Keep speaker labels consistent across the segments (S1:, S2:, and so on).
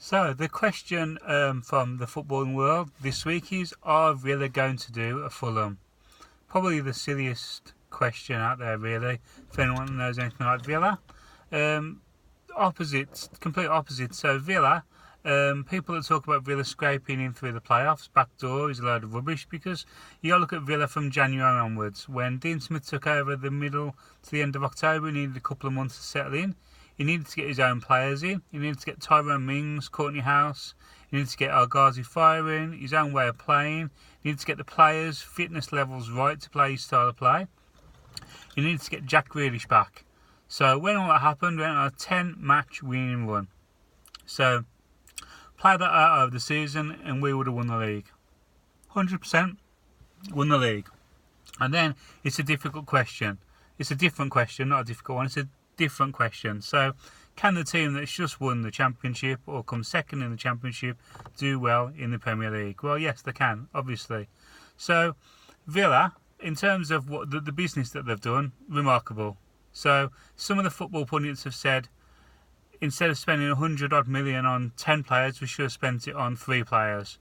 S1: So the question from the footballing world this week is, are Villa going to do a Fulham? Probably the silliest question out there, really, if anyone knows anything like Villa. Complete opposite. So Villa, people that talk about Villa scraping in through the playoffs, backdoor, is a load of rubbish, because you got to look at Villa from January onwards. When Dean Smith took over the middle to the end of October, he needed a couple of months to settle in. He needed to get his own players in. He needed to get Tyrone Mings, Courtney House. He needed to get El Ghazi firing, his own way of playing. He needed to get the players' fitness levels right to play his style of play. He needed to get Jack Grealish back. So when all that happened, we went on a 10-match winning run. So play that out over the season and we would have won the league. 100% won the league. And then it's a difficult question. It's a different question, not a difficult one. It's a different question. So can the team that's just won the championship or come second in the championship do well in the Premier League? Well, yes, they can, obviously. So Villa, in terms of what the business that they've done, remarkable. So some of the football pundits have said, instead of spending 100-odd million on 10 players, we should have spent it on 3 players.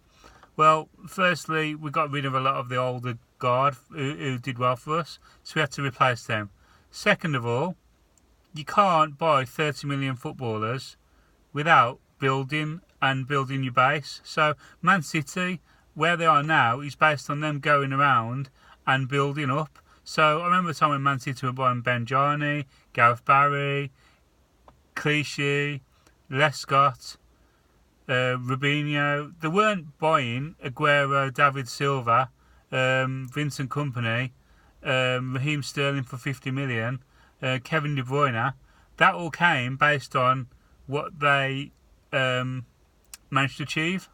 S1: Well, firstly, we got rid of a lot of the older guard who did well for us, so we had to replace them. Second of all, you can't buy 30 million footballers without building your base. So Man City, where they are now, is based on them going around and building up. So I remember the time when Man City were buying Benjani, Gareth Barry, Clichy, Lescott, Rubinho. They weren't buying Aguero, David Silva, Vincent Kompany, Raheem Sterling for 50 million, Kevin De Bruyne. That all came based on what they managed to achieve.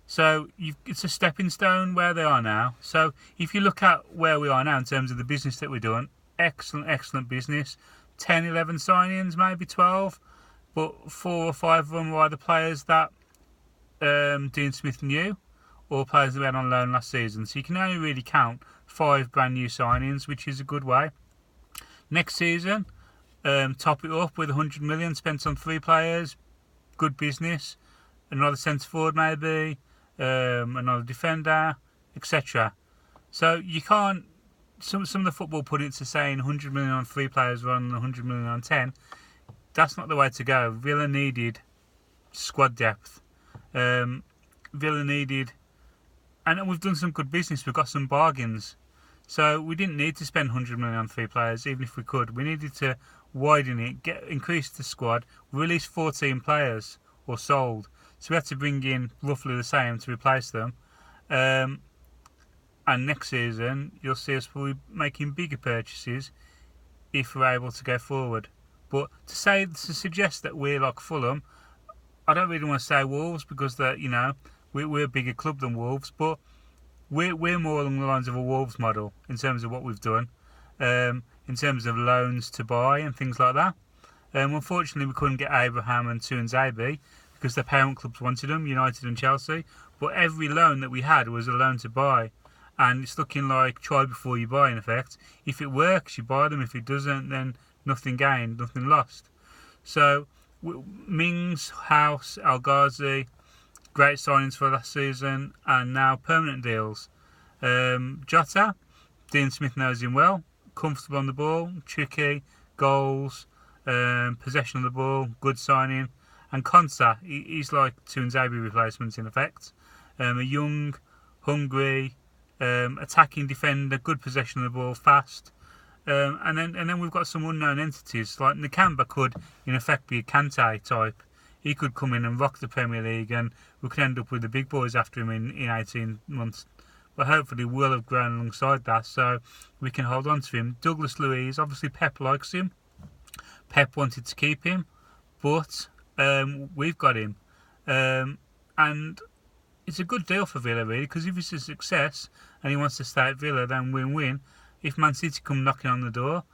S1: So it's a stepping stone where they are now. So if you look at where we are now in terms of the business that we're doing, excellent business. 10, 11 signings, maybe 12, but 4 or 5 of them were either players that Dean Smith knew or players that we had on loan last season. So you can only really count 5 brand new signings, which is a good way. Next season, top it up with 100 million spent on 3 players, good business, another centre forward maybe, another defender, etc. So you can't. Some of the football pundits are saying 100 million on 3 players rather than 100 million on 10. That's not the way to go. Villa needed squad depth. Villa needed, and we've done some good business. We've got some bargains. So we didn't need to spend 100 million on 3 players, even if we could. We needed to widen it, increase the squad, release 14 players or sold. So we had to bring in roughly the same to replace them. And next season, you'll see us probably making bigger purchases if we're able to go forward. But to suggest that we're like Fulham, I don't really want to say Wolves, because we're a bigger club than Wolves, but we're more along the lines of a Wolves model in terms of what we've done, in terms of loans to buy and things like that. Unfortunately, we couldn't get Abraham and Tuanzebe because the parent clubs wanted them, United and Chelsea. But every loan that we had was a loan to buy. And it's looking like try before you buy, in effect. If it works, you buy them. If it doesn't, then nothing gained, nothing lost. So, Mings, House, El Ghazi, great signings for last season, and now permanent deals. Jota, Dean Smith knows him well, comfortable on the ball, tricky, goals, possession of the ball, good signing. And Konsa, he's like Tuanzebe replacements, in effect. A young, hungry, attacking defender, good possession of the ball, fast, and then we've got some unknown entities like Nakamba could in effect be a Kante type. He could come in and rock the Premier League, and we could end up with the big boys after him in 18 months. But hopefully we'll have grown alongside that, so we can hold on to him. Douglas Luiz, obviously Pep likes him. Pep wanted to keep him, but we've got him, and it's a good deal for Villa, really, because if it's a success and he wants to stay at Villa, then win-win. If Man City come knocking on the door,